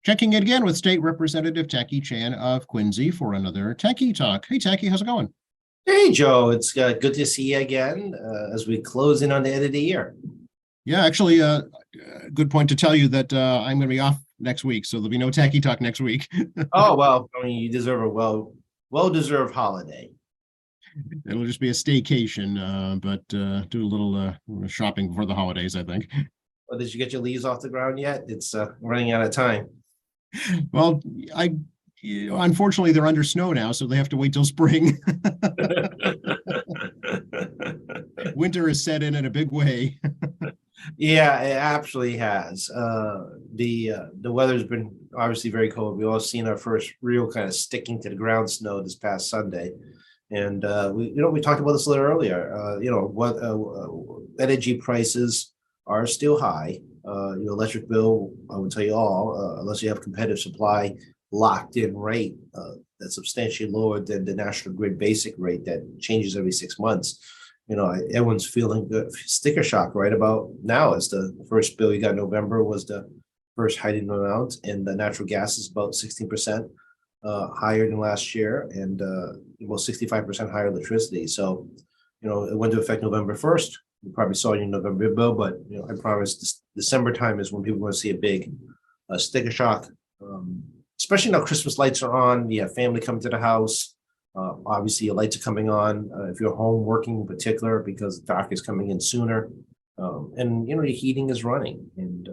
Checking in again with State Representative Tacky Chan of Quincy for another Tacky Talk. Hey, Tacky, how's it going? Hey, Joe, it's good to see you again as we close in on the end of the year. Yeah, actually, good point to tell you that I'm going to be off next week, so there'll be no Tacky Talk next week. Oh, well, I mean, you deserve a well-deserved holiday. It'll just be a staycation, but do a little shopping before the holidays, I think. Well, did you get your leaves off the ground yet? It's running out of time. Well, I unfortunately they're under snow now, so they have to wait till spring. Winter is set in a big way. Yeah, it absolutely has. The weather's been obviously very cold. We've all seen our first real kind of sticking to the ground snow this past Sunday, and we talked about this a little earlier. What energy prices are still high. Your electric bill, I would tell you all, unless you have competitive supply locked in rate that's substantially lower than the national grid basic rate that changes every 6 months. Everyone's feeling good. Sticker shock right about now is the first bill you got in November was the first heightened amount, and the natural gas is about 16% higher than last year, and about 65% higher electricity. So, it went to effect November 1st. You probably saw your November bill, but I promise this December time is when people are going to see a big sticker shock. Especially now Christmas lights are on. You have family coming to the house. Obviously, your lights are coming on if you're home working in particular because the dark is coming in sooner. And your heating is running. And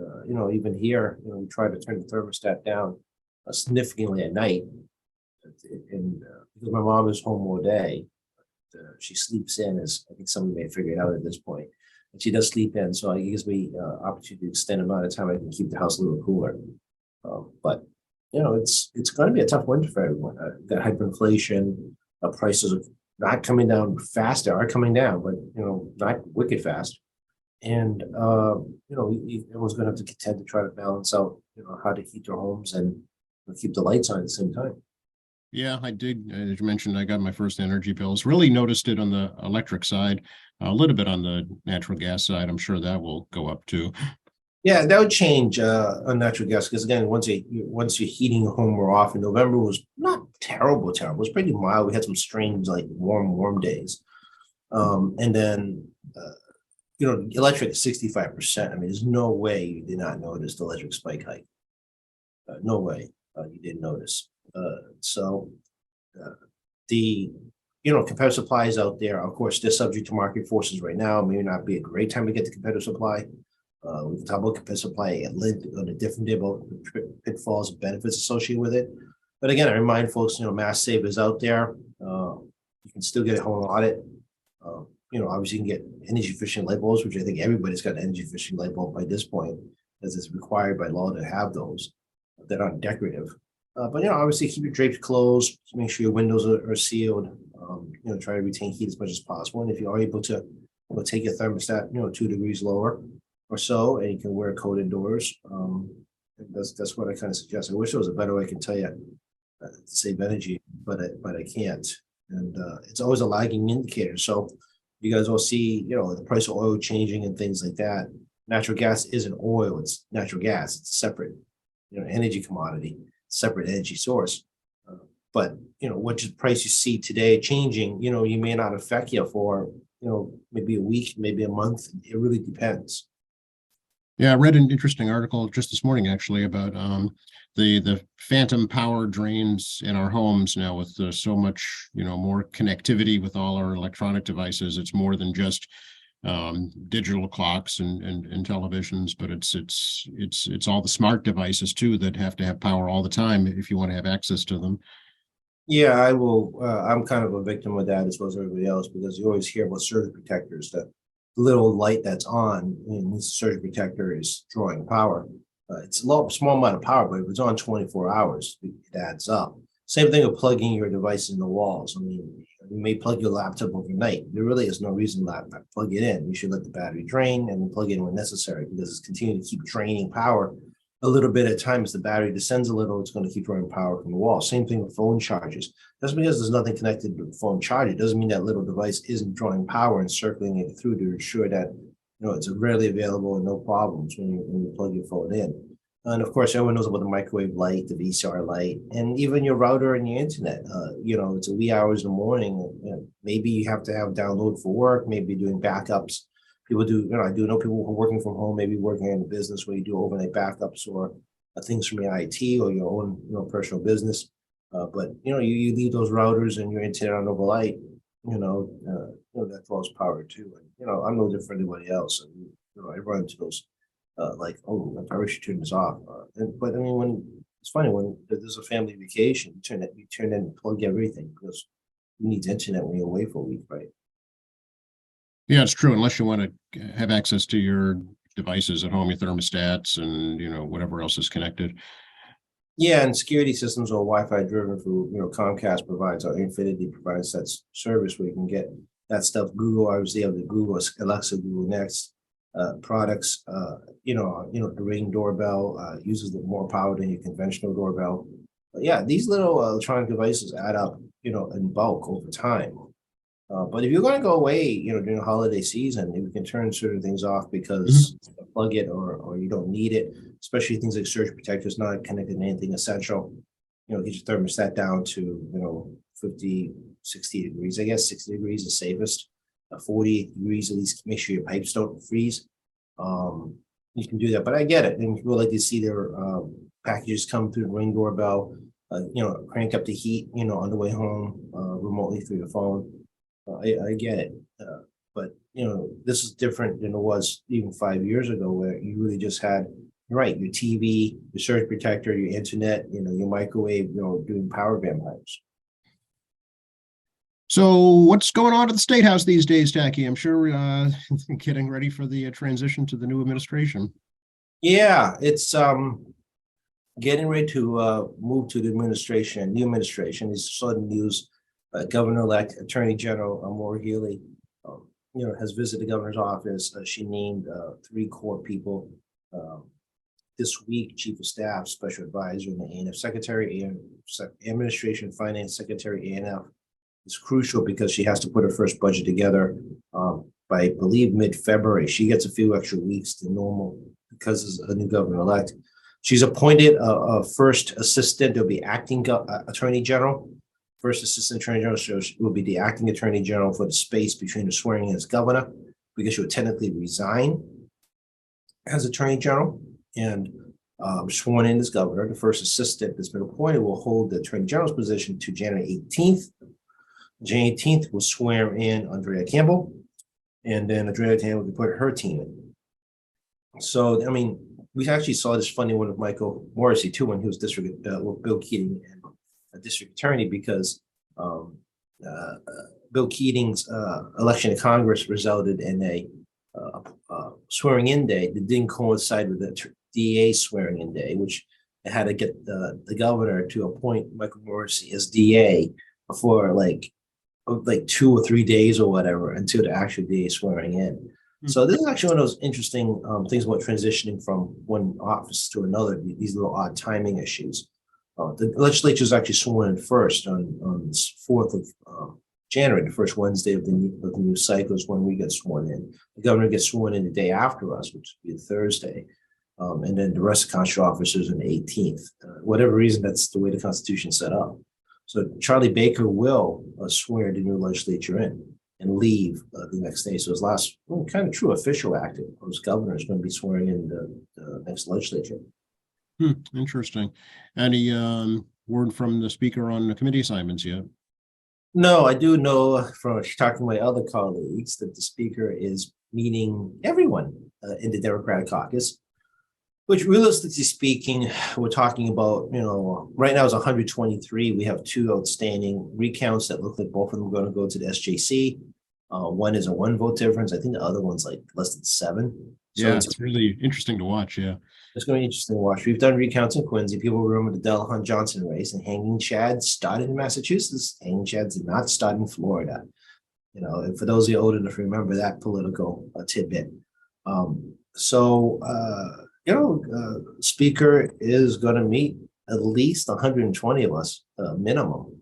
even here, we try to turn the thermostat down significantly at night. And because my mom is home all day, she sleeps in, as I think somebody may have figured out at this point. And she does sleep in, so it gives me opportunity to extend the amount of time I can keep the house a little cooler. But it's going to be a tough winter for everyone. Got hyperinflation, prices are not coming down fast. They are coming down, but not wicked fast. And everyone's going to have to contend to try to balance out how to heat their homes and keep the lights on at the same time. Yeah, I did. As you mentioned, I got my first energy bills. Really noticed it on the electric side, a little bit on the natural gas side. I'm sure that will go up too. Yeah, that would change on natural gas because again, once you're heating your home more often, November was not terrible. It was pretty mild. We had some strange like warm days, and then electric is 65%. I mean, there's no way you did not notice the electric spike hike. No way you didn't notice. So the competitive supply is out there. Of course, they're subject to market forces right now. It may not be a great time to get the competitive supply. We can talk about competitive supply on a different day about the pitfalls and benefits associated with it. But again, I remind folks, Mass Save is out there. You can still get a home audit. Obviously you can get energy efficient light bulbs, which I think everybody's got an energy efficient light bulb by this point, as it's required by law to have those that aren't decorative. But obviously keep your drapes closed, make sure your windows are sealed. Try to retain heat as much as possible. And if you are able to take your thermostat, 2 degrees lower or so, and you can wear a coat indoors. That's what I kind of suggest. I wish there was a better way I can tell you to save energy, but I can't. And it's always a lagging indicator. So you guys all see, the price of oil changing and things like that. Natural gas isn't oil; it's natural gas. It's a separate, energy commodity, separate energy source. But what price you see today changing, you may not affect you for maybe a week, maybe a month. It really depends. Yeah, I read an interesting article just this morning actually about the phantom power drains in our homes now with so much more connectivity with all our electronic devices. It's more than just digital clocks and televisions, but it's all the smart devices too that have to have power all the time if you want to have access to them. Yeah, I will. I'm kind of a victim of that as well as everybody else because you always hear about surge protectors, that little light that's on, the surge protector is drawing power. It's a small amount of power, but if it's on 24 hours, it adds up. Same thing with plugging your device in the walls. I mean, you may plug your laptop overnight. There really is no reason to plug it in. You should let the battery drain and plug it in when necessary because it's continuing to keep draining power a little bit at a time. As the battery descends a little, it's going to keep drawing power from the wall. Same thing with phone chargers. Just because there's nothing connected to the phone charger doesn't mean that little device isn't drawing power and circling it through to ensure that it's readily available and no problems when you plug your phone in. And of course, everyone knows about the microwave light, the VCR light, and even your router and your internet. It's a wee hours in the morning. Maybe you have to have download for work, maybe doing backups. People do, I do know people who are working from home, maybe working in a business where you do overnight backups or things from your IT or your own, personal business. But you leave those routers and your internet on overnight, that draws power too. And, I'm no different than anybody else. And, I run into those like, oh, I probably should turn this off. But I mean, when it's funny when there's a family vacation, you turn in and plug everything because you need internet when you're away for a week, right? Yeah, it's true, unless you want to have access to your devices at home, your thermostats and, whatever else is connected. Yeah, and security systems are Wi-Fi driven through, Comcast provides or Infinity provides that service where you can get that stuff. Google, obviously, have the Google Alexa, Google Next products. The Ring doorbell uses more power than your conventional doorbell. But yeah, these little electronic devices add up, in bulk over time. But if you're going to go away, during the holiday season, you can turn certain things off because plug it or you don't need it, especially things like surge protectors not connected to anything essential. Get your thermostat down to, 50, 60 degrees. I guess 60 degrees is safest. 40 degrees, at least make sure your pipes don't freeze. You can do that, but I get it. And people like to see their packages come through the Ring doorbell, crank up the heat, on the way home remotely through the phone. I get it. But this is different than it was even 5 years ago, where you really just had, right, your TV, your surge protector, your internet, your microwave, doing power vampires. So what's going on at the State House these days, Tacky? I'm sure getting ready for the transition to the new administration. Yeah, it's getting ready to move to the administration, new administration. It's sudden news. Governor-elect Attorney General Maura Healey, has visited the governor's office. She named 3 core people this week: Chief of Staff, Special Advisor, and the ANF Secretary, and Administration Finance Secretary. ANF is crucial because she has to put her first budget together by, I believe, mid-February. She gets a few extra weeks than normal because as a new governor-elect. She's appointed a first assistant. There'll be acting Attorney General. First Assistant Attorney General will be the acting Attorney General for the space between the swearing in as governor, because she will technically resign as Attorney General and sworn in as governor. The first assistant that's been appointed will hold the Attorney General's position to January 18th. January 18th will swear in Andrea Campbell, and then Andrea Campbell will put her team in. So, I mean, we actually saw this funny one with Michael Morrissey too, when he was district with Bill Keating and a district attorney, because Bill Keating's election to Congress resulted in a swearing in day that didn't coincide with the DA swearing in day, which had to get the governor to appoint Michael Morrissey as DA for like 2 or 3 days or whatever until the actual DA swearing in. So this is actually one of those interesting things about transitioning from one office to another, these little odd timing issues. The legislature is actually sworn in first on the 4th of January, the first Wednesday of the new cycle is when we get sworn in. The governor gets sworn in the day after us, which would be Thursday. And then the rest of the constitutional officers on the 18th. Whatever reason, that's the way the Constitution is set up. So Charlie Baker will swear the new legislature in and leave the next day. So his last kind of true official act as governor is going to be swearing in the next legislature. Interesting. Any word from the speaker on the committee assignments yet? No, I do know from talking to my other colleagues that the speaker is meeting everyone in the Democratic caucus, which realistically speaking, we're talking about, right now it's 123. We have 2 outstanding recounts that look like both of them are going to go to the SJC. One is a 1 vote difference. I think the other one's like less than 7. So yeah, it's really interesting to watch. Yeah. It's going to be interesting to watch. We've done recounts in Quincy. People remember the Delahunt Johnson race, and Hanging Chad started in Massachusetts. Hanging Chad did not start in Florida. And for those of you old enough to remember that political tidbit. Speaker is going to meet at least 120 of us minimum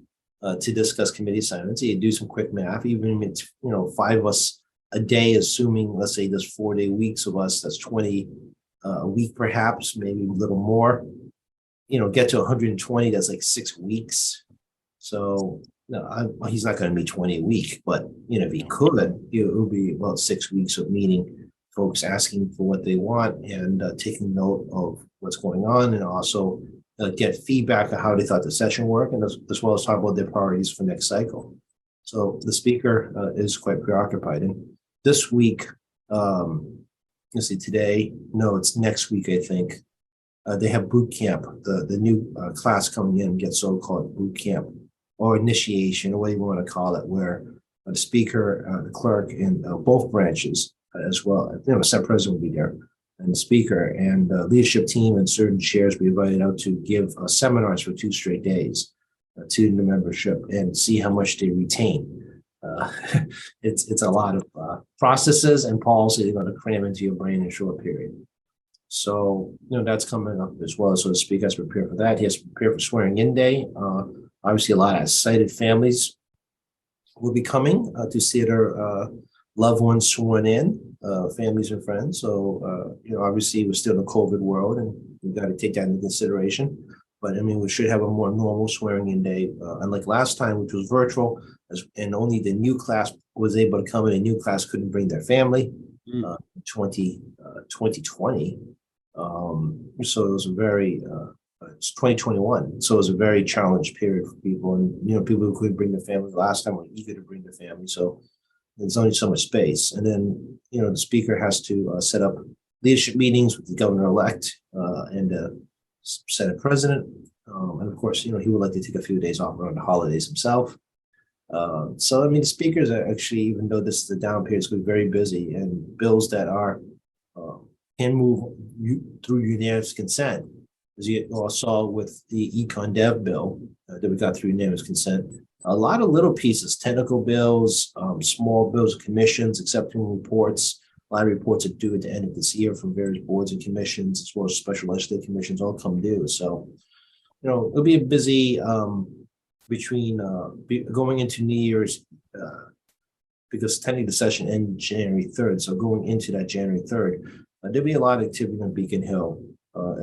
to discuss committee assignments. You do some quick math, even if it's 5 of us a day, assuming, let's say there's 4-day weeks of us, that's 20 a week perhaps, maybe a little more. Get to 120, that's like 6 weeks. So no, he's not going to meet 20 a week, but if he could, it would be about 6 weeks of meeting folks, asking for what they want, and taking note of what's going on, and also get feedback on how they thought the session worked, and as well as talk about their priorities for next cycle. So the speaker is quite preoccupied. And this week, let's see, today, no, it's next week, I think. They have boot camp. The new class coming in gets so-called boot camp or initiation, or whatever you want to call it, where the speaker, the clerk in both branches as well, the Senate president will be there, and the speaker and the leadership team and certain chairs will be invited out to give seminars for 2 straight days to the membership and see how much they retain. It's a lot of processes and policy they're going to cram into your brain in a short period. So, that's coming up as well. So the speaker has to prepare for that. He has to prepare for swearing in day. Obviously, a lot of sighted families will be coming to see their loved ones sworn in, families and friends. So, obviously, we're still in a COVID world, and we've got to take that into consideration. But we should have a more normal swearing in day, unlike last time, which was virtual, and only the new class was able to come in. A new class couldn't bring their family. 2020. So it was a very, it's 2021. So it was a very challenged period for people. And, people who couldn't bring their family last time were eager to bring their family. So there's only so much space. And then, the speaker has to set up leadership meetings with the governor-elect and the Senate president. And of course, he would like to take a few days off around the holidays himself. So, the speakers are actually, even though this is the down period, it's going to be very busy, and bills that are can move through unanimous consent, as you all saw with the Econ Dev bill that we got through unanimous consent. A lot of little pieces, technical bills, small bills, commissions, accepting reports. A lot of reports are due at the end of this year from various boards and commissions, as well as special legislative commissions, all come due. So, it'll be a busy between going into New Year's, because technically the session ends January 3rd. So going into that January 3rd, there'll be a lot of activity on Beacon Hill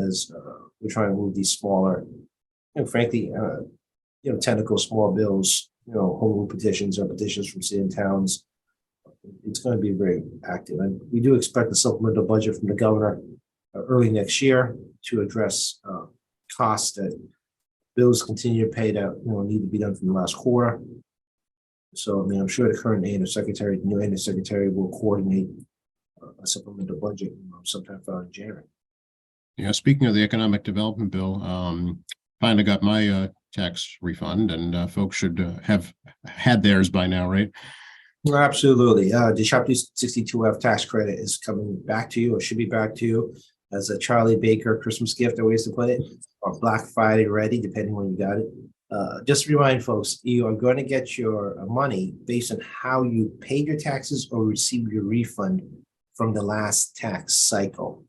as we're trying to move these smaller, frankly, technical small bills, home rule petitions or petitions from city and towns. It's going to be very active. And we do expect a supplemental budget from the governor early next year to address costs that bills continue to pay that need to be done from the last quarter. So I'm sure the current new secretary will coordinate a supplemental budget sometime in January. Yeah, speaking of the economic development bill, finally got my tax refund, and folks should have had theirs by now, right? Absolutely. The Chapter 62F tax credit is coming back to you, or should be back to you, as a Charlie Baker Christmas gift, the ways to put it, or Black Friday ready, depending when you got it. Just to remind folks, you are going to get your money based on how you paid your taxes or received your refund from the last tax cycle.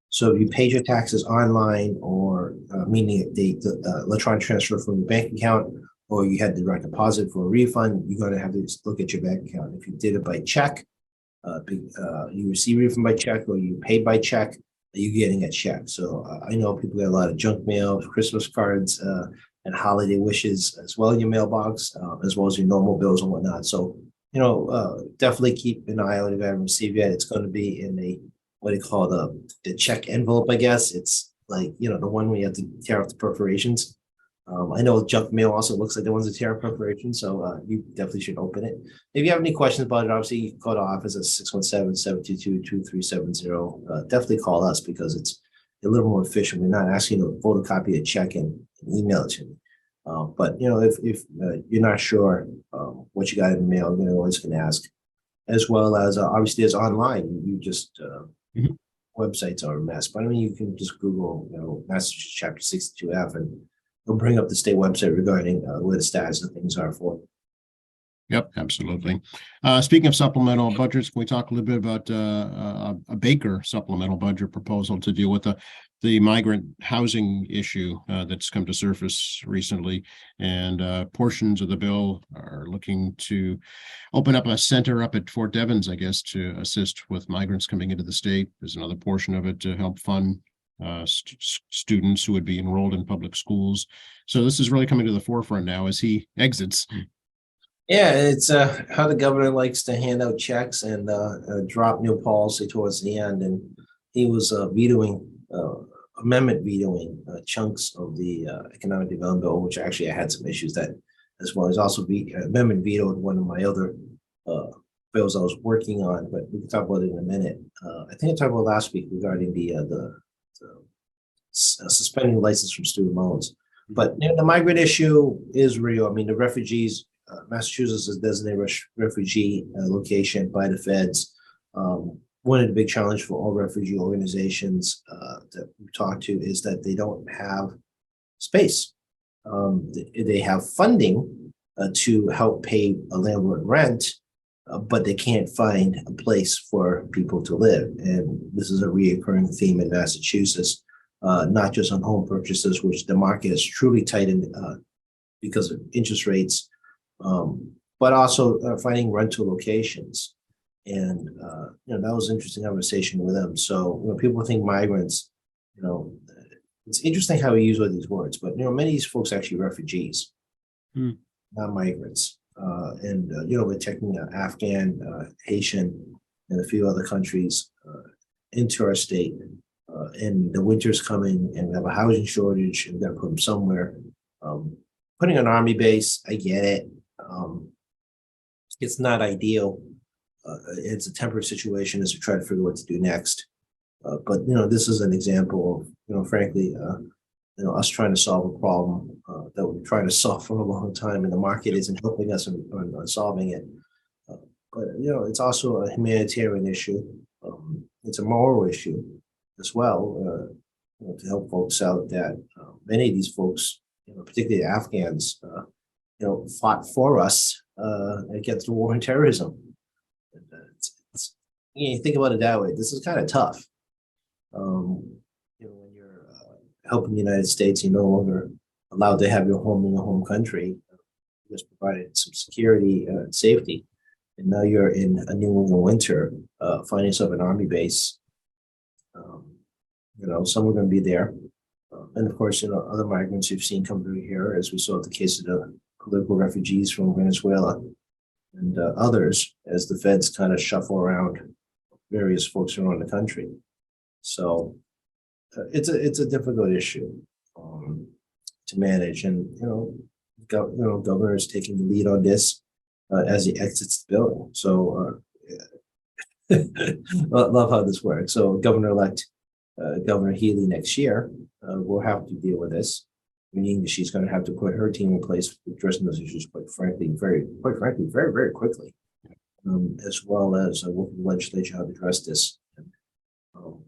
So if you paid your taxes online, or meaning the electronic transfer from your bank account, or you had direct deposit for a refund, you're going to have to look at your bank account. If you did it by check, you receive a refund by check, or you paid by check, you're getting a check. So I know people get a lot of junk mail, Christmas cards, and holiday wishes as well in your mailbox, as well as your normal bills and whatnot. So, definitely keep an eye out if you haven't received yet. It's going to be in a, what do you call the check envelope, I guess. It's like, the one where you have to tear off the perforations. I know junk mail also looks like the ones that tear off perforations, so you definitely should open it. If you have any questions about it, obviously you can call the office at 617-722-2370. Definitely call us, because it's a little more efficient. We're not asking you to photocopy a check and email it to me. But if you're not sure what you got in the mail, always can ask. As well as obviously there's online. You just websites are a mess, but you can just Google Massachusetts Chapter 62F, and it'll bring up the state website regarding where the status of things are for it. Yep, absolutely. Speaking of supplemental budgets, can we talk a little bit about a Baker supplemental budget proposal to deal with the the migrant housing issue that's come to surface recently. And portions of the bill are looking to open up a center up at Fort Devens, I guess, to assist with migrants coming into the state. There's another portion of it to help fund students who would be enrolled in public schools. So this is really coming to the forefront now as he exits. Yeah, it's how the governor likes to hand out checks and drop new policy towards the end. And he was amendment vetoing chunks of the economic development bill, which actually I had some issues that as well. He's also amendment vetoed one of my other bills I was working on, but we can talk about it in a minute. I think I talked about last week regarding the suspending license from student loans. But the migrant issue is real. I mean, the refugees, Massachusetts is designated refugee location by the feds. One of the big challenge for all refugee organizations that we talk to is that they don't have space. They have funding to help pay a landlord rent, but they can't find a place for people to live. And this is a reoccurring theme in Massachusetts, not just on home purchases, which the market is truly tightened because of interest rates, but also finding rental locations. And that was an interesting conversation with them. So people think migrants, it's interesting how we use all these words, but many of these folks are actually refugees, not migrants. We're taking Afghan, Haitian, and a few other countries into our state. And the winter's coming, and we have a housing shortage, and we've got to put them somewhere. Putting an army base, I get it. It's not ideal. It's a temporary situation as we try to figure what to do next. But this is an example of, frankly, us trying to solve a problem that we've been trying to solve for a long time, and the market isn't helping us on solving it. But it's also a humanitarian issue. It's a moral issue as well, to help folks out that many of these folks, particularly the Afghans, fought for us against the war on terrorism. You think about it that way. This is kind of tough. When you're helping the United States, you're no longer allowed to have your home in your home country. You just provided some security and safety, and now you're in a New England winter, finding yourself an army base. Some are going to be there, and of course, other migrants you've seen come through here, as we saw the case of the political refugees from Venezuela and others, as the feds kind of shuffle around various folks around the country. So it's a difficult issue to manage, and governor is taking the lead on this as he exits the building. So love how this works. So Governor-elect Governor Healy next year will have to deal with this, meaning she's going to have to put her team in place addressing those issues quite frankly, very, very quickly, as well as working with the legislature how to address this.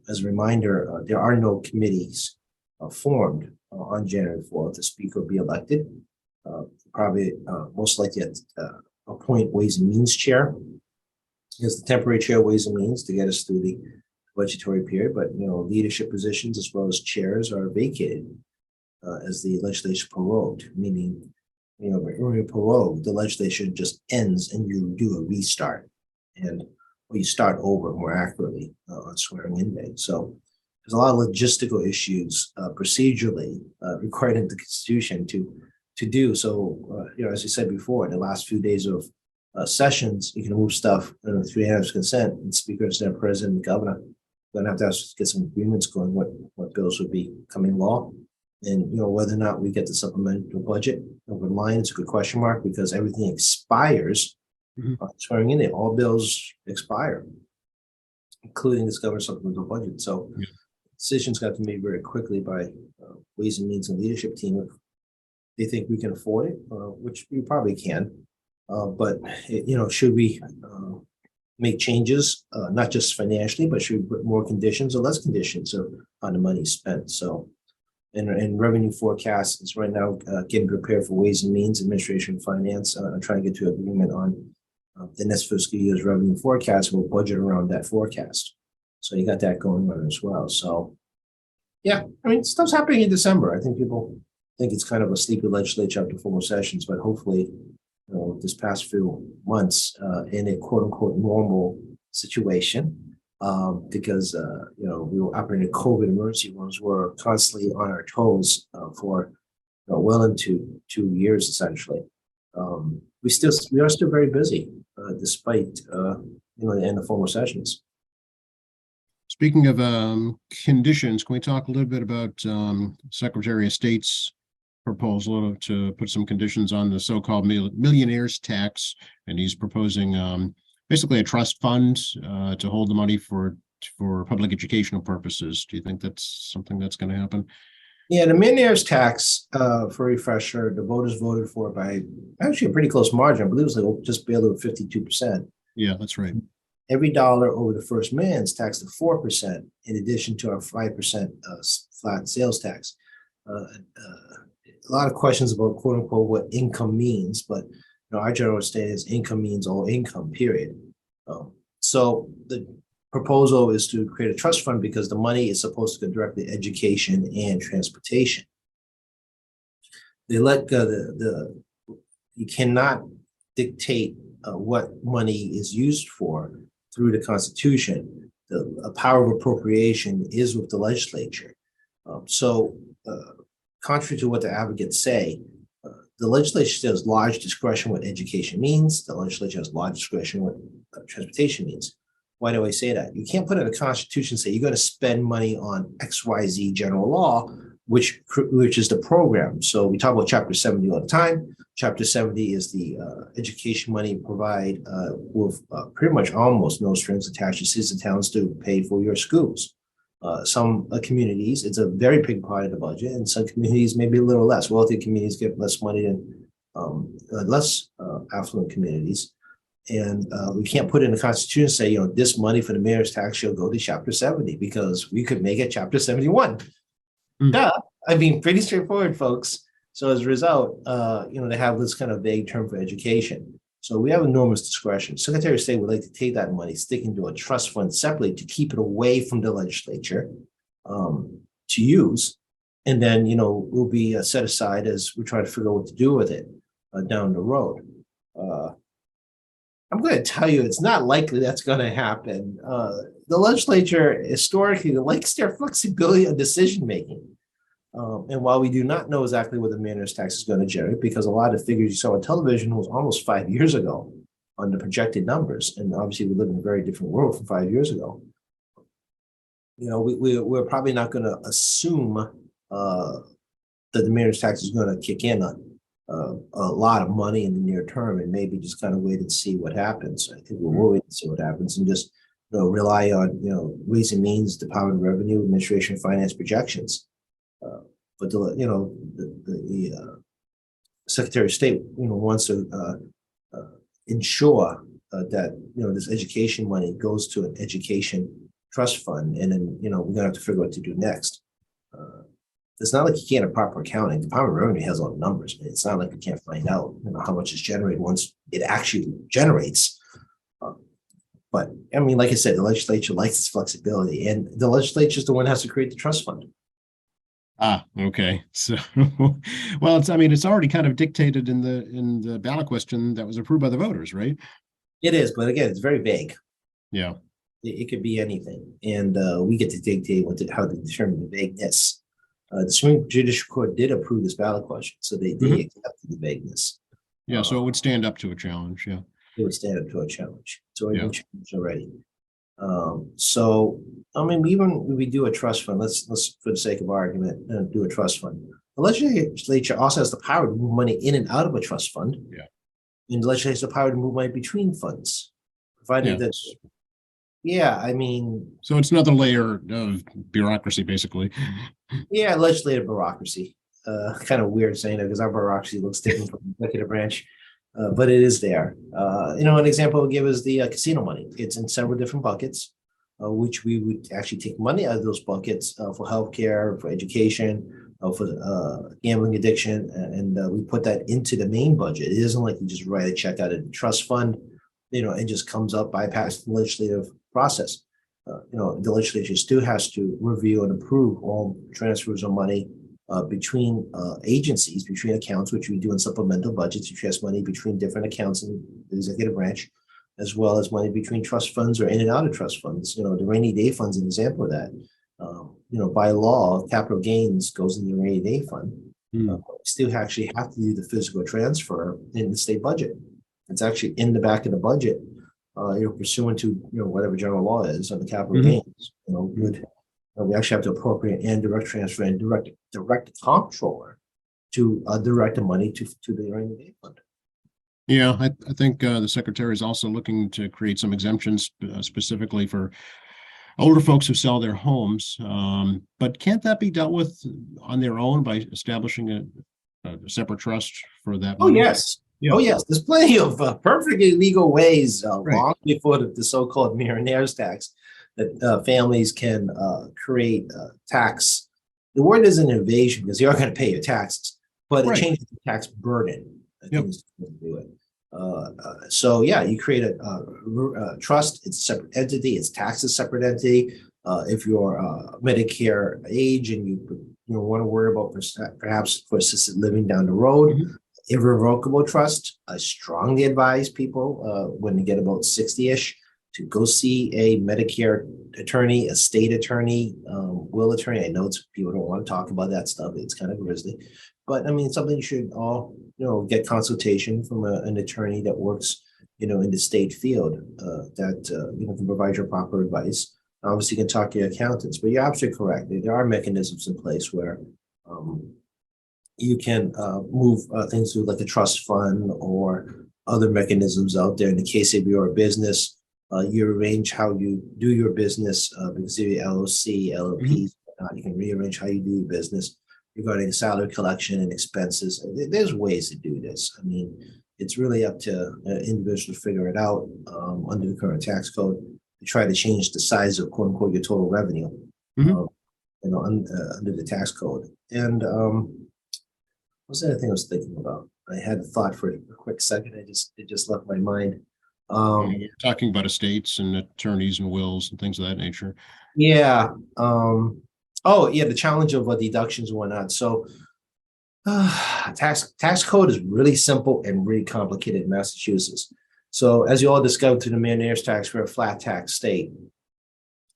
As a reminder, there are no committees formed on January 4th. The speaker will be elected. Probably most likely appoint Ways and Means chair. As the temporary chair, Ways and Means, to get us through the budgetary period. But leadership positions as well as chairs are vacated as the legislation prorogued, meaning when you're prorogued, the legislation just ends and you do a restart, or you start over more accurately on swearing in day. So there's a lot of logistical issues procedurally required in the Constitution to do. So as you said before, the last few days of sessions, you can move stuff with 3/4 consent, and Speaker, Senate President, and Governor. We're gonna have to get some agreements going what bills would be coming law, and whether or not we get the supplemental budget over the line. It's a good question mark because everything expires. Swearing in it, all bills expire, including this governor's supplemental budget. So decisions got to be made very quickly by Ways and Means and leadership team if they think we can afford it, which we probably can. But should we make changes, not just financially, but should we put more conditions or less conditions on the money spent? So, and revenue forecast is right now getting prepared for Ways and Means, Administration and Finance, trying to get to agreement on the next fiscal year's revenue forecast. We'll budget around that forecast. So you got that going on as well. So Yeah, I mean, stuff's happening in December. I think people think it's kind of a sleepy legislature after formal sessions, but hopefully, this past few months, in a quote unquote normal situation, because, we were operating in COVID emergency rooms, we're constantly on our toes, for, well into 2 years essentially. We are still very busy, despite, the end of formal sessions. Speaking of conditions, can we talk a little bit about Secretary of State's proposal to put some conditions on the so-called millionaires tax? And he's proposing basically a trust fund to hold the money for public educational purposes. Do you think that's something that's going to happen? Yeah, the millionaire's tax, for refresher, the voters voted for it by actually a pretty close margin. I believe it was like just barely 52%. Yeah, that's right. Every dollar over the first million is taxed at 4%, in addition to our 5% flat sales tax. A lot of questions about quote unquote what income means, but our general state is income means all income, period. So the proposal is to create a trust fund because the money is supposed to go directly to education and transportation. They let you cannot dictate what money is used for through the Constitution. The power of appropriation is with the legislature. Contrary to what the advocates say, the legislature has large discretion what education means. The legislature has large discretion what transportation means. Why do I say that? You can't put in the Constitution and say you're going to spend money on XYZ general law, which is the program. So we talk about Chapter 70 all the time. Chapter 70 is the education money provide with pretty much almost no strings attached to cities and towns to pay for your schools. Some communities, it's a very big part of the budget, and some communities maybe a little less. Wealthy communities get less money than less affluent communities. And we can't put in the Constitution and say, this money for the mayor's tax shall go to Chapter 70, because we could make it Chapter 71. Duh. I mean, pretty straightforward, folks. So as a result, they have this kind of vague term for education. So we have enormous discretion. Secretary of State would like to take that money, stick into a trust fund separately to keep it away from the legislature to use. And then, will be set aside as we try to figure out what to do with it down the road. I'm going to tell you, it's not likely that's going to happen. The legislature historically likes their flexibility of decision making. And while we do not know exactly what the mayor's tax is going to generate, because a lot of figures you saw on television was almost 5 years ago on the projected numbers, and obviously we live in a very different world from 5 years ago. We're probably not going to assume that the mayor's tax is going to kick in a lot of money in the near term, and maybe just kind of wait and see what happens. I think we'll wait and see what happens, and just rely on Ways and Means, Department of Revenue, Administration, Finance projections. But the Secretary of State wants to ensure that this education money goes to an education trust fund, and then we're gonna have to figure out what to do next. It's not like you can't have proper accounting. The Department of Revenue has all the numbers. It's not like you can't find out how much is generated once it actually generates. But I mean, like I said, the legislature likes its flexibility, and the legislature is the one that has to create the trust fund. Okay. So, well, it's already kind of dictated in the ballot question that was approved by the voters, right? It is, but again, it's very vague. Yeah. It could be anything, and we get to dictate how to determine the vagueness. The Supreme Judicial Court did approve this ballot question, so they accepted the vagueness. Yeah, so it would stand up to a challenge. Yeah, it would stand up to a challenge. So it's been challenged already. So I mean, even when we do a trust fund, let's for the sake of argument, do a trust fund. The legislature also has the power to move money in and out of a trust fund. Yeah, and the legislature has the power to move money between funds, provided that. Yeah, I mean. So it's another layer of bureaucracy, basically. Yeah, legislative bureaucracy. Kind of weird saying that because our bureaucracy looks different from the executive branch, but it is there. An example I'll give is the casino money. It's in several different buckets, which we would actually take money out of those buckets for healthcare, for education, for gambling addiction, and we put that into the main budget. It isn't like you just write a check out of the trust fund, and just comes up bypass the legislative process. the legislature still has to review and approve all transfers of money between agencies, between accounts, which we do in supplemental budgets. You transfer money between different accounts in the executive branch, as well as money between trust funds or in and out of trust funds. The rainy day fund is an example of that. By law, capital gains goes in the rainy day fund. We still actually have to do the physical transfer in the state budget. It's actually in the back of the budget, pursuant to whatever general law is on the capital gains. We actually have to appropriate and direct transfer and direct the comptroller to direct the money to the rainy day fund. Yeah, I think the secretary is also looking to create some exemptions specifically for older folks who sell their homes. But can't that be dealt with on their own by establishing a separate trust for that money? Yes. Yeah. Oh, yes. There's plenty of perfectly legal ways Right. long before the so-called millionaire's tax that families can create tax. The word isn't evasion because you are going to pay your taxes, but it Right. changes the tax burden. I Yep. think is the way to do it. So yeah, you create a trust. It's a separate entity. It's taxed as a separate entity. If you're Medicare age and you want to worry about perhaps for assisted living down the road, irrevocable trust. I strongly advise people when they get about 60-ish to go see a Medicare attorney, a state attorney, will attorney. I know people don't want to talk about that stuff. It's kind of grisly, but I mean, something you should all, get consultation from an attorney that works, in the state field that, can provide your proper advice. Obviously, you can talk to your accountants, but you're absolutely correct. There are mechanisms in place where you can move things through like a trust fund or other mechanisms out there. In the case of your business, you arrange how you do your business because of your LLC, LLPs, you can rearrange how you do your business regarding salary collection and expenses. There's ways to do this. I mean, it's really up to individuals to figure it out under the current tax code to try to change the size of quote unquote your total revenue, under the tax code. And what's the other thing I was thinking about? I had a thought for a quick second. It just left my mind. We're talking about estates and attorneys and wills and things of that nature. Yeah. The challenge of deductions and whatnot. So tax code is really simple and really complicated in Massachusetts. So as you all discovered through the millionaire's tax, we're a flat tax state.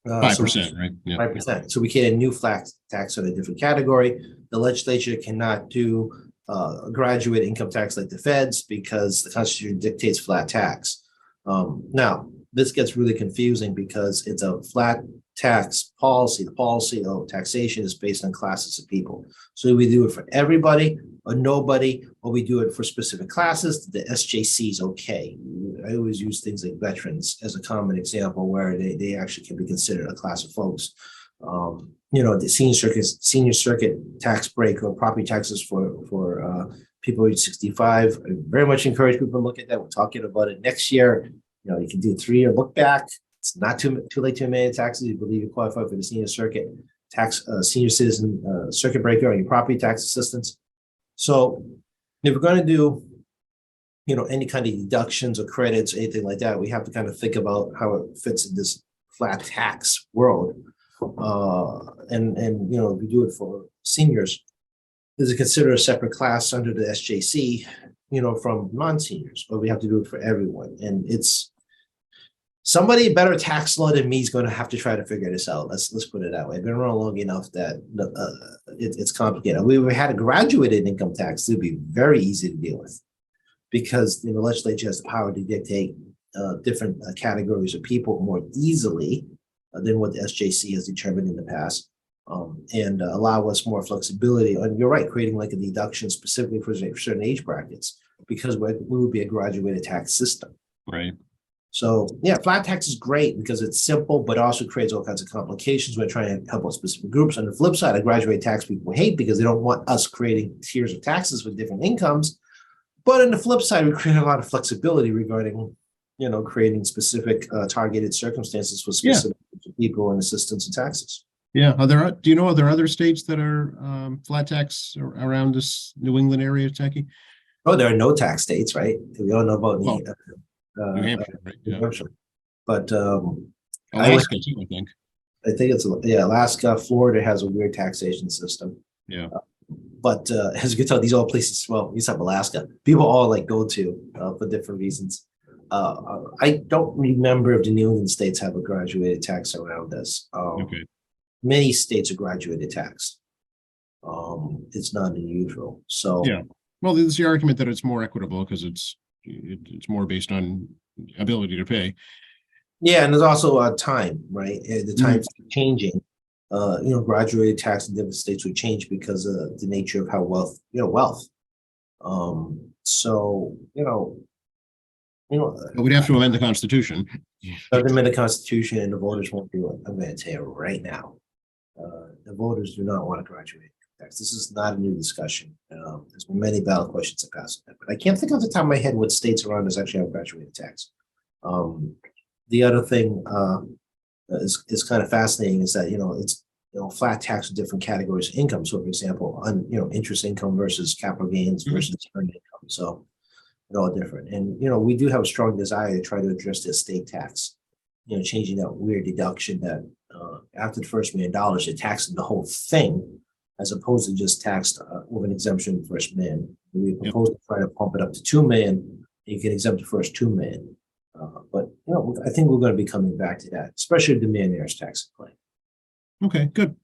5%, right? Yeah. 5%. So we create a new flat tax on a different category. The legislature cannot do graduate income tax like the feds because the Constitution dictates flat tax. Now, this gets really confusing because it's a flat tax policy. The policy of taxation is based on classes of people. So we do it for everybody or nobody, or we do it for specific classes. The SJC is okay. I always use things like veterans as a common example where they actually can be considered a class of folks. The senior circuit tax break or property taxes for people age 65. I very much encourage people to look at that. We're talking about it next year. You can do a 3-year look back. It's not too late to amend taxes. You believe you qualify for the senior circuit tax, senior citizen circuit breaker, or your property tax assistance. So if we're going to do, any kind of deductions or credits, anything like that, we have to kind of think about how it fits in this flat tax world. If we do it for seniors, does it consider a separate class under the SJC, from non-seniors, or we have to do it for everyone? And it's somebody better tax law than me is going to have to try to figure this out. Let's put it that way. I've been around long enough that it's complicated. We had a graduated income tax. It would be very easy to deal with because the legislature has the power to dictate different categories of people more easily than what the SJC has determined in the past, and allow us more flexibility. And you're right, creating like a deduction specifically for certain age brackets because we would be a graduated tax system. Right. So yeah, flat tax is great because it's simple, but also creates all kinds of complications when trying to help out specific groups. On the flip side, a graduated tax people hate because they don't want us creating tiers of taxes with different incomes. But on the flip side, we create a lot of flexibility regarding, creating specific targeted circumstances for specific people and assistance and taxes. Yeah. Do you know, are there other states that are flat tax around this New England area, Jackie? Oh, there are no tax states, right? We all know about New Hampshire, right? New Hampshire. But Alaska too, I think. I think it's, yeah, Alaska, Florida has a weird taxation system. Yeah. But as you can tell, these all places, well, except Alaska, people all like go to for different reasons. I don't remember if the New England states have a graduated tax around this. Okay. Many states are graduated tax. It's not unusual. So Yeah. Well, there's the argument that it's more equitable because it's more based on ability to pay. yeah, and there's also time, right? The time's changing. Graduated tax in different states would change because of the nature of how wealth. So But we'd have to amend the Constitution. doesn't amend the Constitution, and the voters won't do it. I'm going to tell you right now, the voters do not want to graduate tax. This is not a new discussion. There's been many ballot questions that pass, but I can't think off the top of my head what states around us actually have graduated tax. The other thing is kind of fascinating is that it's flat tax with different categories of income. So, for example, on interest income versus capital gains versus earned income. So they're all different. And we do have a strong desire to try to address the estate tax. Changing that weird deduction that after the first $1 million, you're taxing the whole thing, as opposed to just taxed with an exemption the first $1 million. We propose to try to pump it up to $2 million. You can exempt the first $2 million. But I think we're going to be coming back to that, especially the millionaire's tax play. Okay, good.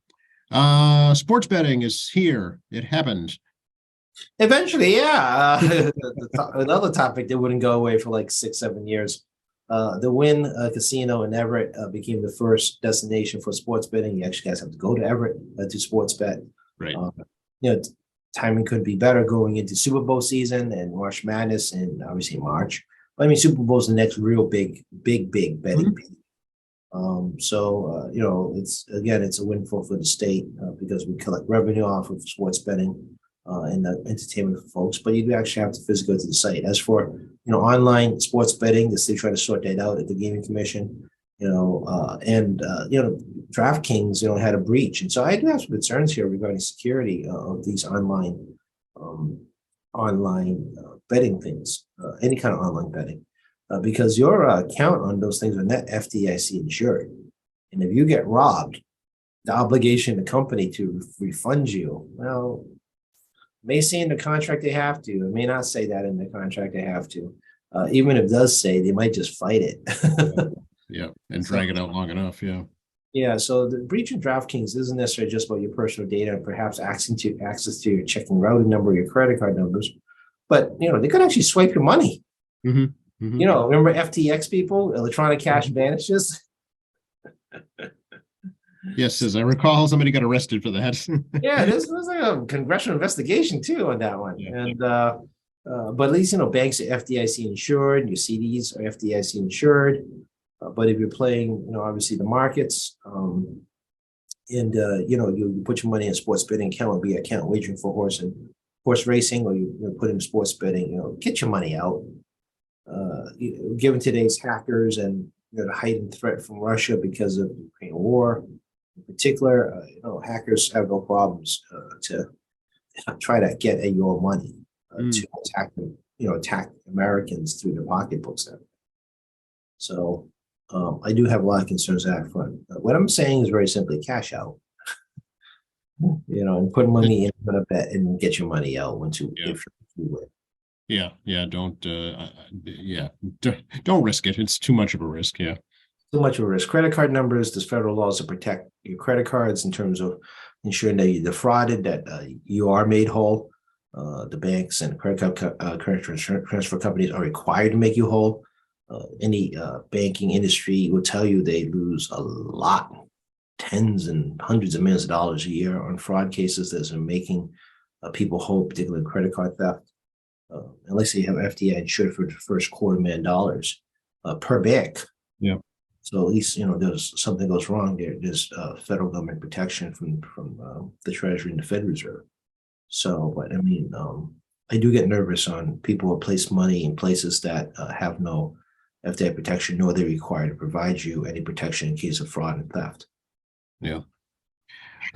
Sports betting is here. It happened. Eventually, yeah. Another topic that wouldn't go away for like 6-7 years. The Wynn Casino in Everett became the first destination for sports betting. You actually guys have to go to Everett to sports bet. Right. Timing could be better going into Super Bowl season and March Madness, and obviously March. But I mean, Super Bowl is the next real big betting peak. It's a windfall for the state because we collect revenue off of sports betting and entertainment for folks, but you do actually have to physically go to the site. As for online sports betting, they still try to sort that out at the Gaming Commission. DraftKings had a breach, and so I do have some concerns here regarding security of these online betting things, any kind of online betting. Because your account on those things are net FDIC insured. And if you get robbed, the obligation of the company to refund you, well, may say in the contract they have to. It may not say that in the contract they have to. Even if it does say, they might just fight it. Yeah, and drag it out long enough, yeah. Yeah, so the breach of DraftKings isn't necessarily just about your personal data and perhaps access to your checking routing number, your credit card numbers, but they could actually swipe your money. Mm-hmm. Mm-hmm. Remember FTX people, electronic cash vanishes? Yes, as I recall, somebody got arrested for that. Yeah, this was like a congressional investigation too on that one. Yeah. And but at least banks are FDIC insured, your CDs are FDIC insured. But if you're playing, obviously the markets, and you put your money in a sports betting account, would be account wagering for horse racing, or you put in sports betting, get your money out. Given today's hackers and the heightened threat from Russia because of the Ukraine war, in particular, hackers have no problems to try to get at your money to attack them, attack Americans through their pocketbooks. So I do have a lot of concerns on that front. What I'm saying is very simply cash out. And put money in a bet and get your money out if you win. Yeah. Don't risk it. It's too much of a risk. Yeah. Too much of a risk. Credit card numbers, there's federal laws to protect your credit cards in terms of ensuring that you're defrauded, that you are made whole. The banks and credit transfer companies are required to make you whole. Any banking industry will tell you they lose a lot, tens and hundreds of millions of dollars a year on fraud cases that are making people whole, particularly credit card theft. Unless you have FDIC insured for the first $250,000 per bank. Yeah. So at least there's something goes wrong there. There's federal government protection from the Treasury and the Fed Reserve. So, but I mean, I do get nervous on people who place money in places that have no FDIC protection, nor they're required to provide you any protection in case of fraud and theft. Yeah.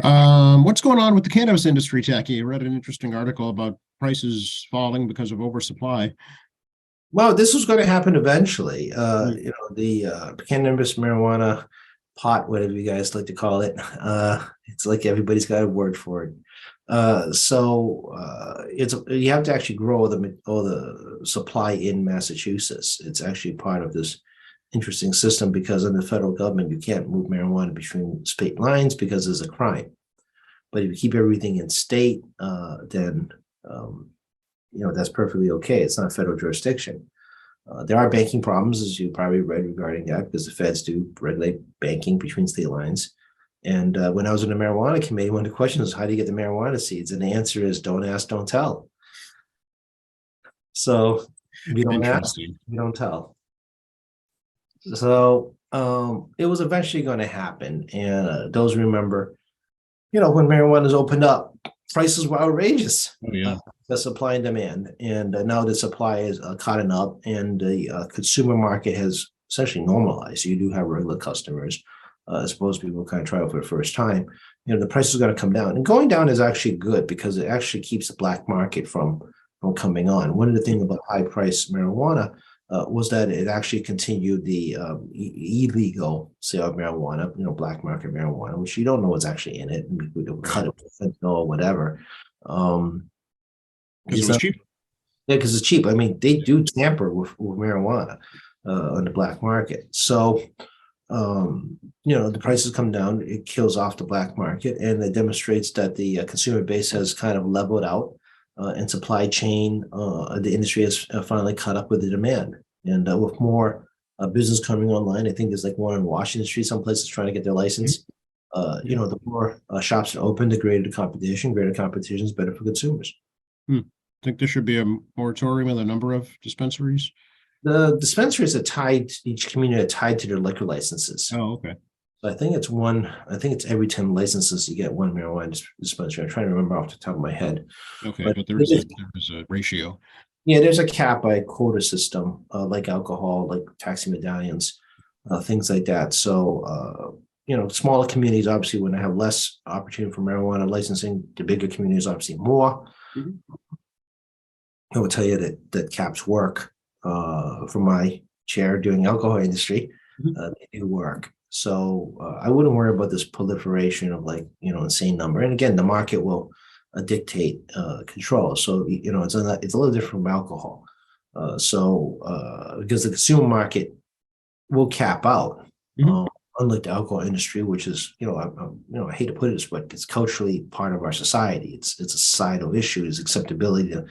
What's going on with the cannabis industry, Jackie? I read an interesting article about prices falling because of oversupply. Well, this was going to happen eventually. The cannabis marijuana pot, whatever you guys like to call it. It's like everybody's got a word for it. It's you have to actually grow all the supply in Massachusetts. It's actually part of this interesting system because in the federal government you can't move marijuana between state lines because there's a crime. But if you keep everything in state, then that's perfectly okay. It's not federal jurisdiction. There are banking problems, as you probably read regarding that, because the feds do regulate banking between state lines. And when I was in the marijuana committee, one of the questions was, how do you get the marijuana seeds? And the answer is, don't ask, don't tell. So we don't ask, we don't tell. So it was eventually going to happen. And those remember, when marijuana opened up, prices were outrageous. Oh, yeah. The supply and demand. And now the supply is caught up and the consumer market has essentially normalized. You do have regular customers. As opposed to people kind of try it for the first time, the price is going to come down. And going down is actually good because it actually keeps the black market from coming on. One of the things about high price marijuana was that it actually continued the illegal sale of marijuana, black market marijuana, which you don't know what's actually in it. We don't cut it with fentanyl or whatever. Because it was cheap. Yeah, because it's cheap. I mean, they do tamper with marijuana on the black market. So the prices come down, it kills off the black market, and it demonstrates that the consumer base has kind of leveled out and supply chain, the industry has finally caught up with the demand. And with more business coming online, I think there's like one in Washington Street, some places trying to get their license. The more shops are open, the greater the competition. Greater competition is better for consumers. Think there should be a moratorium on the number of dispensaries? The dispensaries are tied, each community are tied to their liquor licenses. Oh, okay. So I think it's every 10 licenses you get one marijuana dispensary. I'm trying to remember off the top of my head. Okay, but there is a ratio. Yeah, there's a cap by quota system, like alcohol, like taxi medallions, things like that. So, smaller communities, obviously, when they have less opportunity for marijuana licensing, the bigger communities, obviously, more. Mm-hmm. I will tell you that caps work. From my chair doing alcohol industry, they do work. So I wouldn't worry about this proliferation of insane number. And again, the market will dictate control. So it's a little different from alcohol. Because the consumer market will cap out, unlike the alcohol industry, which is I hate to put it this way, but it's culturally part of our society. It's a societal issue. It's acceptability to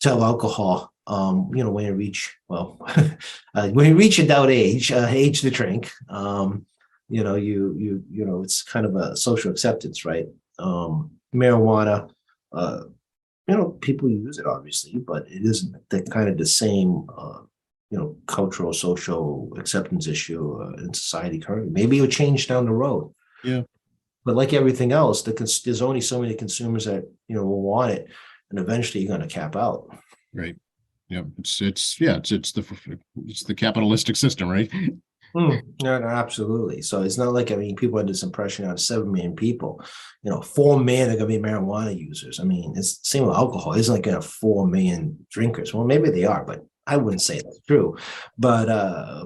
have alcohol. When you reach when you reach adult age to drink, it's kind of a social acceptance, right? Marijuana, people use it obviously, but it isn't the same, cultural, social acceptance issue in society currently. Maybe it'll change down the road. Yeah. But like everything else, there's only so many consumers that, will want it. And eventually you're going to cap out. Right. Yeah, it's the capitalistic system, right? No, absolutely. So it's not like, people had this impression out of 7 million people, 4 million are going to be marijuana users. It's the same with alcohol. It's like 4 million drinkers. Well, maybe they are, but I wouldn't say that's true. But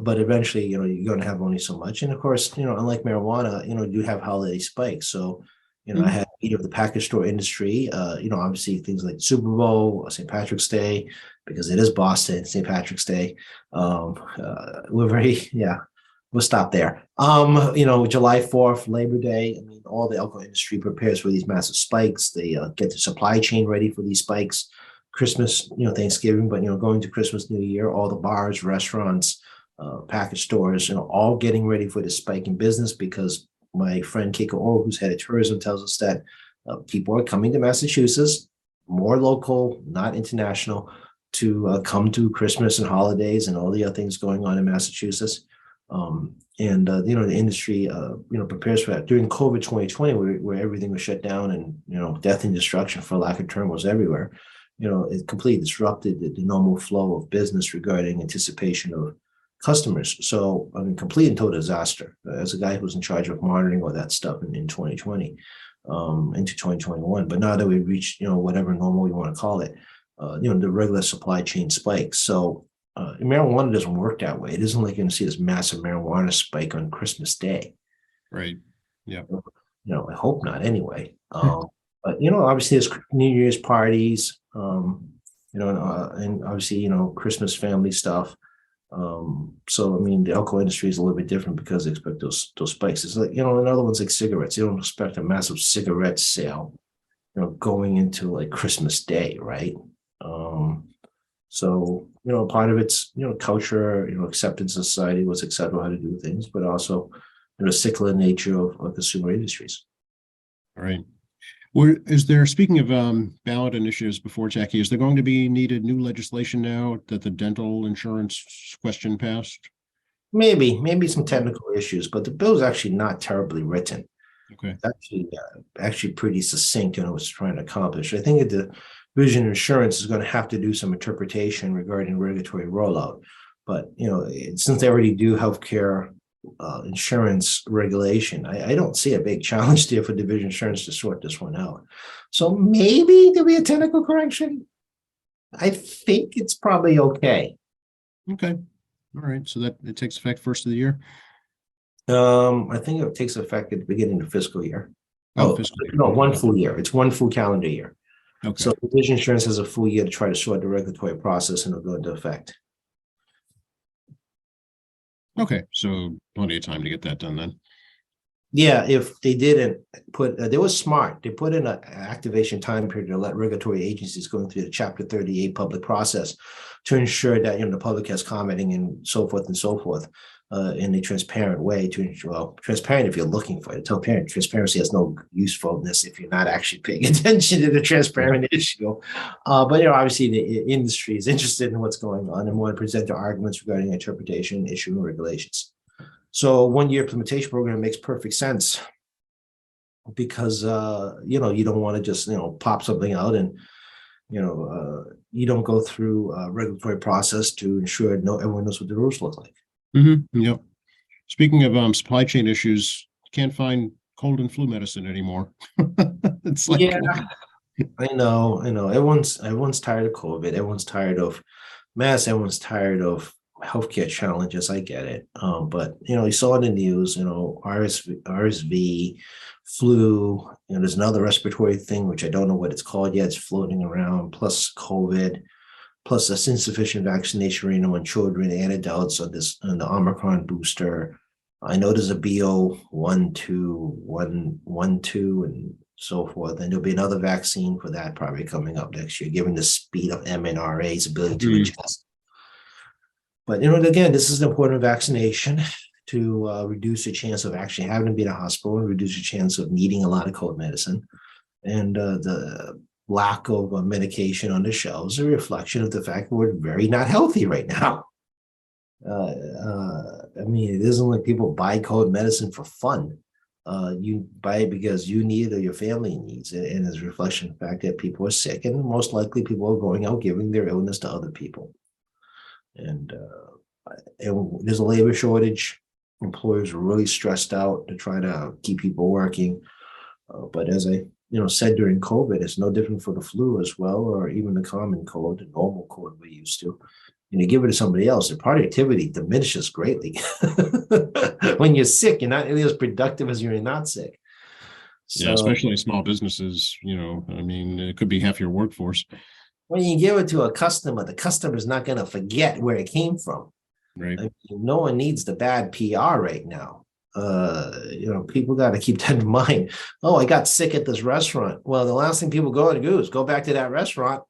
eventually, you're going to have only so much. And of course, unlike marijuana, you have holiday spikes. So, I had of the package store industry, obviously things like Super Bowl, St. Patrick's Day, because it is Boston, St. Patrick's Day. We'll stop there. July 4th, Labor Day. All the alcohol industry prepares for these massive spikes. They get the supply chain ready for these spikes. Christmas, Thanksgiving, but going to Christmas, New Year, all the bars, restaurants, package stores, all getting ready for the spike in business because my friend Keiko Oro, who's head of tourism, tells us that people are coming to Massachusetts, more local, not international, to come to Christmas and holidays and all the other things going on in Massachusetts. The industry, prepares for that. During COVID 2020, where everything was shut down and, death and destruction, for lack of term, was everywhere, it completely disrupted the normal flow of business regarding anticipation of customers. So, complete and total disaster. As a guy who was in charge of monitoring all that stuff in 2020 into 2021. But now that we've reached, whatever normal you want to call it, the regular supply chain spikes. So marijuana doesn't work that way. It isn't like you're going to see this massive marijuana spike on Christmas Day. Right. Yeah. I hope not anyway. But obviously there's New Year's parties, and obviously, Christmas family stuff. So I mean, the alcohol industry is a little bit different because they expect those spikes. It's like, another one's like cigarettes. You don't expect a massive cigarette sale, going into like Christmas Day, right? So, part of it's, culture, acceptance in society, what's acceptable, how to do things, but also, cyclical nature of consumer industries. All right. Is there, speaking of ballot initiatives before, Jackie, is there going to be needed new legislation now that the dental insurance question passed? Maybe some technical issues, but the bill's actually not terribly written. Okay. Actually pretty succinct in what it's trying to accomplish. I think that the Vision Insurance is going to have to do some interpretation regarding regulatory rollout. But since they already do healthcare insurance regulation, I don't see a big challenge there for Division Insurance to sort this one out. So maybe there'll be a technical correction. I think it's probably okay. Okay. All right. So that it takes effect first of the year. I think it takes effect at the beginning of the fiscal year. Fiscal year. No, one full year. It's one full calendar year. Okay. So Division Insurance has a full year to try to sort the regulatory process and it'll go into effect. Okay. So plenty of time to get that done then. Yeah, if they didn't put, they were smart. They put in an activation time period to let regulatory agencies going through the Chapter 38 public process to ensure that the public has commenting and so forth in a transparent way to ensure, well, transparent if you're looking for it. Tell parent transparency has no usefulness if you're not actually paying attention to the transparent issue. But obviously the industry is interested in what's going on and want to present their arguments regarding interpretation, issue, and regulations. So 1-year implementation program makes perfect sense because you don't want to just pop something out and you don't go through a regulatory process to ensure everyone knows what the rules look like. Yep. Speaking of supply chain issues, can't find cold and flu medicine anymore. It's like, yeah, I know. Everyone's tired of COVID. Everyone's tired of masks. Everyone's tired of healthcare challenges. I get it. But you saw in the news, RSV, flu, there's another respiratory thing, which I don't know what it's called yet. It's floating around, plus COVID, plus this insufficient vaccination rate on children and adults on the Omicron booster. I know there's a BO.1.2 and so forth, and there'll be another vaccine for that probably coming up next year, given the speed of mRNA's ability to adjust. But again, this is an important vaccination to reduce the chance of actually having to be in a hospital and reduce the chance of needing a lot of cold medicine. And the lack of medication on the shelves is a reflection of the fact that we're very not healthy right now. I mean, it isn't like people buy cold medicine for fun. You buy it because you need it or your family needs it, and it's a reflection of the fact that people are sick, and most likely people are going out giving their illness to other people. And there's a labor shortage. Employers are really stressed out to try to keep people working. But as I said during COVID, it's no different for the flu as well, or even the common cold, the normal cold we're used to. You give it to somebody else, the productivity diminishes greatly. When you're sick, you're not nearly as productive as you're not sick. So, yeah, especially small businesses, I mean, it could be half your workforce. When you give it to a customer, the customer is not going to forget where it came from. Right. I mean, no one needs the bad PR right now. People got to keep that in mind. Oh, I got sick at this restaurant. Well, the last thing people go to do is go back to that restaurant.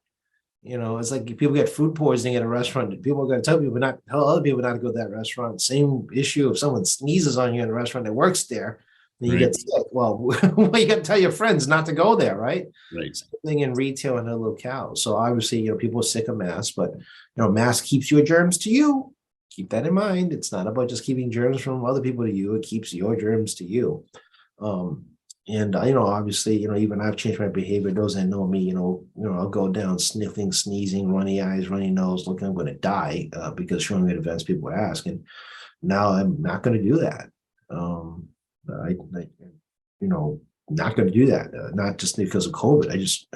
It's like people get food poisoning at a restaurant. People are going to tell other people not to go to that restaurant. Same issue if someone sneezes on you in a restaurant that works there, then you get sick. Well, you got to tell your friends not to go there, right? Right. Same thing in retail and other locales. So obviously, people are sick of masks, but mask keeps your germs to you. Keep that in mind. It's not about just keeping germs from other people to you. It keeps your germs to you. And obviously, even I've changed my behavior. Those that know me, I'll go down sniffing, sneezing, runny eyes, runny nose, looking I'm going to die because showing me events people were asking. Now I'm not going to do that. Not going to do that. Not just because of COVID. It's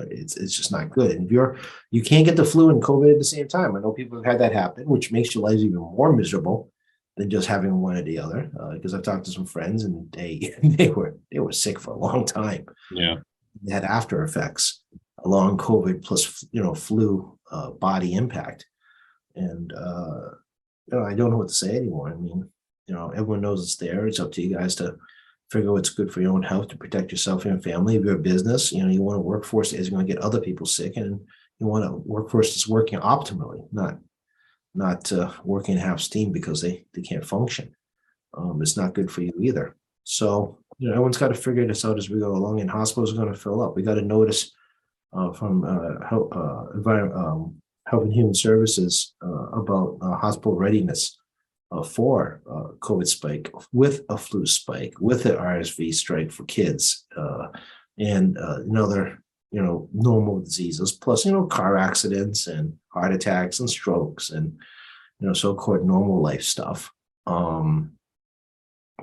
just not good. And if you can't get the flu and COVID at the same time. I know people have had that happen, which makes your lives even more miserable. than just having one or the other. Because I've talked to some friends and they were sick for a long time. Yeah. They had after effects, long COVID plus flu body impact, and I don't know what to say anymore. I mean, everyone knows it's there. It's up to you guys to figure out what's good for your own health to protect yourself and your family. If you're a business, you want a workforce that isn't going to get other people sick, and you want a workforce that's working optimally, not working half steam because they can't function. It's not good for you either. So everyone's got to figure this out as we go along, and hospitals are going to fill up. We got a notice from Health and Human Services about hospital readiness for COVID spike, with a flu spike, with the RSV strike for kids, and other normal diseases, plus car accidents and heart attacks and strokes and so-called normal life stuff.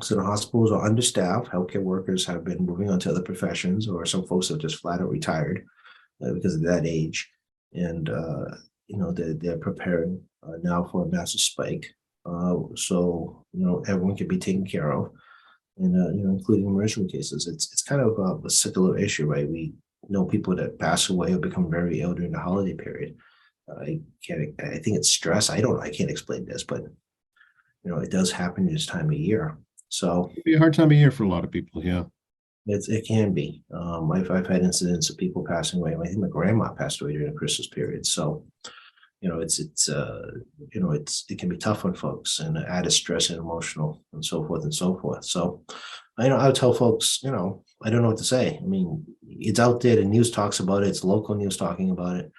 So the hospitals are understaffed. Healthcare workers have been moving on to other professions, or some folks have just flat out retired because of that age, and they're preparing now for a massive spike. So everyone can be taken care of, and including emergency cases. It's kind of a secular issue, right? We know people that pass away or become very ill during the holiday period. I think it's stress. I can't explain this, but it does happen this time of year. So It'd be a hard time of year for a lot of people. Yeah. it can be. I've had incidents of people passing away. I think my grandma passed away during the Christmas period. So it can be tough on folks, and added stress and emotional and so forth and so forth. So I would tell folks, I don't know what to say. I mean, it's out there. The news talks about it. It's local news talking about it.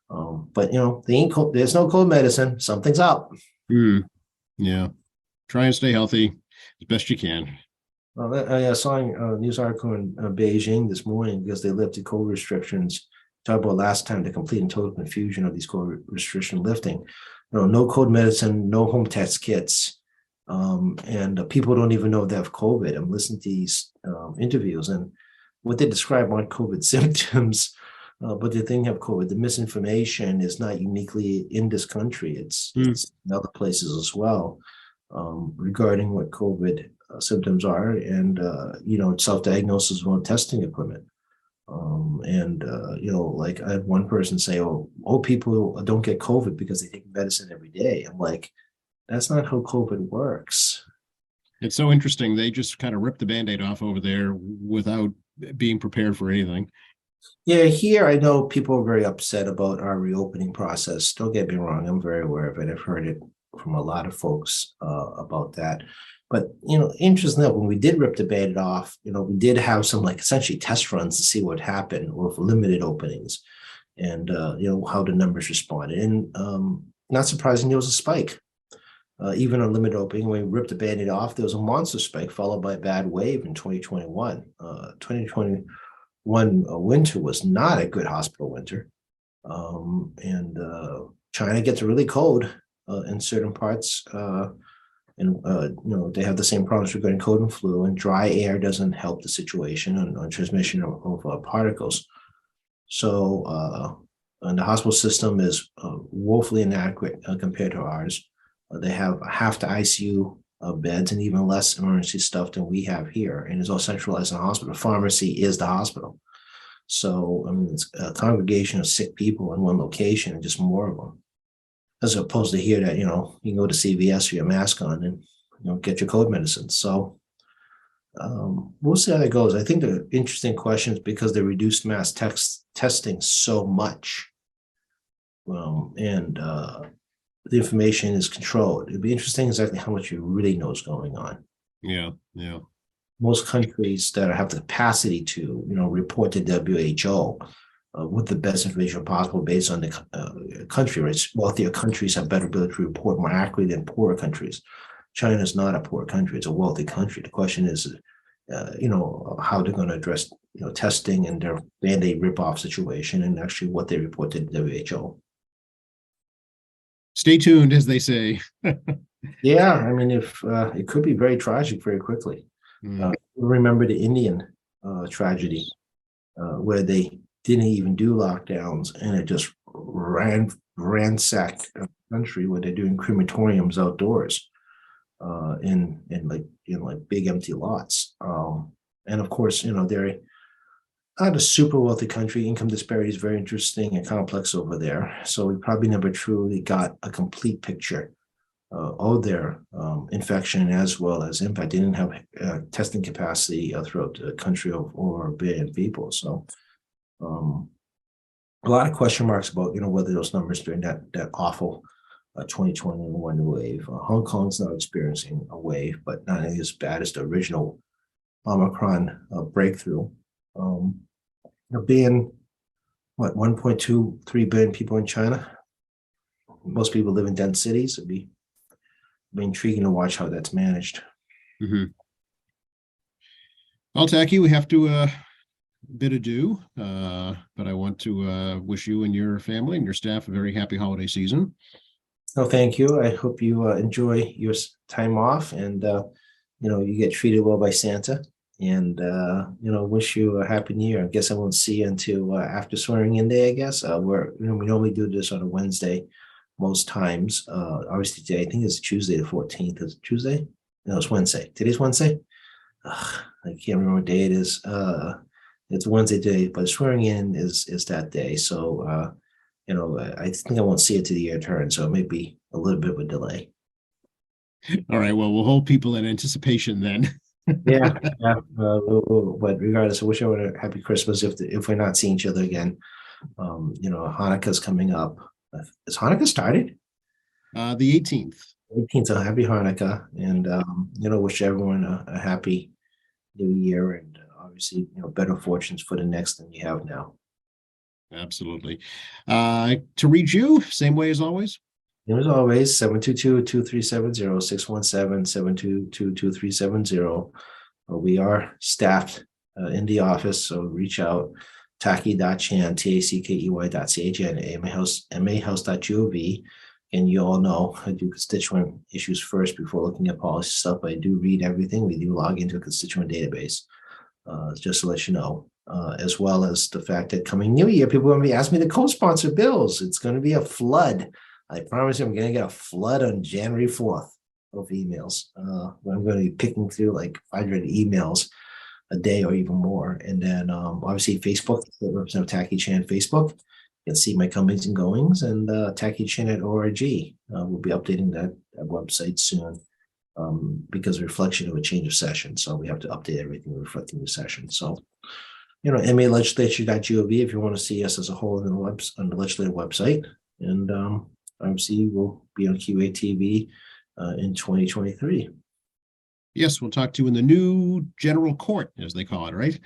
But there's no cold medicine. Something's up. Yeah. Try and stay healthy as best you can. Well, I saw a news article in Beijing this morning because they lifted COVID restrictions. Talk about last time, the complete and total confusion of these COVID restriction lifting. No cold medicine, no home test kits, and people don't even know they have COVID. I'm listening to these interviews, and what they describe aren't COVID symptoms, but they think have COVID. The misinformation is not uniquely in this country; it's in other places as well, regarding what COVID symptoms are, and self-diagnosis on testing equipment. Like I had one person say, oh, people don't get COVID because they take medicine every day. I'm like, that's not how COVID works. It's so interesting. They just kind of ripped the Band-Aid off over there without being prepared for anything. Yeah, here I know people are very upset about our reopening process. Don't get me wrong, I'm very aware of it. I've heard it from a lot of folks about that. But interestingly, when we did rip the Band-Aid off, we did have some essentially test runs to see what happened with limited openings, and how the numbers responded. And not surprising, there was a spike. Even on limited opening, when we ripped the Band-Aid off, there was a monster spike followed by a bad wave in 2021. 2021 winter was not a good hospital winter, and China gets really cold in certain parts. And they have the same problems regarding cold and flu, and dry air doesn't help the situation on transmission of particles. So and the hospital system is woefully inadequate compared to ours. They have half the ICU beds and even less emergency stuff than we have here, and it's all centralized in the hospital. Pharmacy is the hospital. So I mean, it's a congregation of sick people in one location, and just more of them, as opposed to here that you can go to CVS with your mask on and get your cold medicine. So we'll see how that goes. I think the interesting question is because they reduced mass testing so much, and the information is controlled. It'd be interesting exactly how much you really know is going on. Yeah. Most countries that have the capacity to report to WHO with the best information possible based on the country rates. Wealthier countries have better ability to report more accurately than poorer countries. China is not a poor country; it's a wealthy country. The question is, how they're going to address testing and their Band-Aid rip-off situation, and actually what they report to the WHO. Stay tuned, as they say. Yeah, I mean, if it could be very tragic very quickly. Remember the Indian tragedy where they didn't even do lockdowns, and it just ransacked a country where they're doing crematoriums outdoors. in big empty lots. And of course, they're not a super wealthy country. Income disparity is very interesting and complex over there. So we probably never truly got a complete picture of their infection as well as impact. They didn't have testing capacity throughout the country of over 1 billion people. So a lot of question marks about whether those numbers during that awful 2021 wave. Hong Kong's now experiencing a wave, but not nearly as bad as the original Omicron breakthrough. Being 1.23 billion people in China, most people live in dense cities. It'd be intriguing to watch how that's managed. Mm-hmm. Well, Tacky, we have to bid adieu, but I want to wish you and your family and your staff a very happy holiday season. Oh, thank you. I hope you enjoy your time off, and you get treated well by Santa. And wish you a happy New Year. I guess I won't see you until after swearing in day. I guess we normally do this on a Wednesday most times. Obviously today I think it's Tuesday the 14th. Is it Tuesday? No, it's Wednesday. Today's Wednesday. I can't remember what day it is. It's Wednesday today, but swearing in is that day. So I think I won't see it to the year turn. So it may be a little bit of a delay. All right. Well, we'll hold people in anticipation then. Yeah. But regardless, I wish everyone a happy Christmas if we're not seeing each other again. Hanukkah's coming up. Is Hanukkah started? The 18th. 18th, so happy Hanukkah, and wish everyone a happy New Year, and obviously better fortunes for the next than you have now. Absolutely. To reach you, same way as always. As always, 722-2370, 617-722-2370. We are staffed in the office, so reach out. Tackey.chan, tackey.chan, mahouse.gov. And you all know I do constituent issues first before looking at policy stuff. I do read everything. We do log into a constituent database, just to let you know. As well as the fact that coming New Year, people are going to be asking me to co-sponsor bills. It's going to be a flood. I promise you, I'm going to get a flood on January 4th of emails. I'm going to be picking through like 500 emails a day or even more. And then obviously Facebook, Representative Tackey Chan Facebook. You can see my comings and goings, and tackeychan.org. We'll be updating that website soon because reflection of a change of session. So we have to update everything reflecting the session. So, malegislature.gov if you want to see us as a whole on the legislative website. And obviously we'll be on QATV in 2023. Yes, we'll talk to you in the new general court, as they call it, right?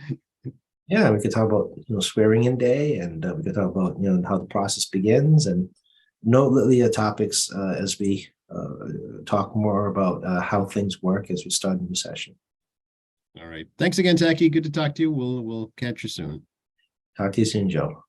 Yeah, we could talk about swearing in day, and we could talk about how the process begins, and noteworthy topics as we talk more about how things work as we start a new session. All right. Thanks again, Tackey. Good to talk to you. We'll catch you soon. Talk to you soon, Joe.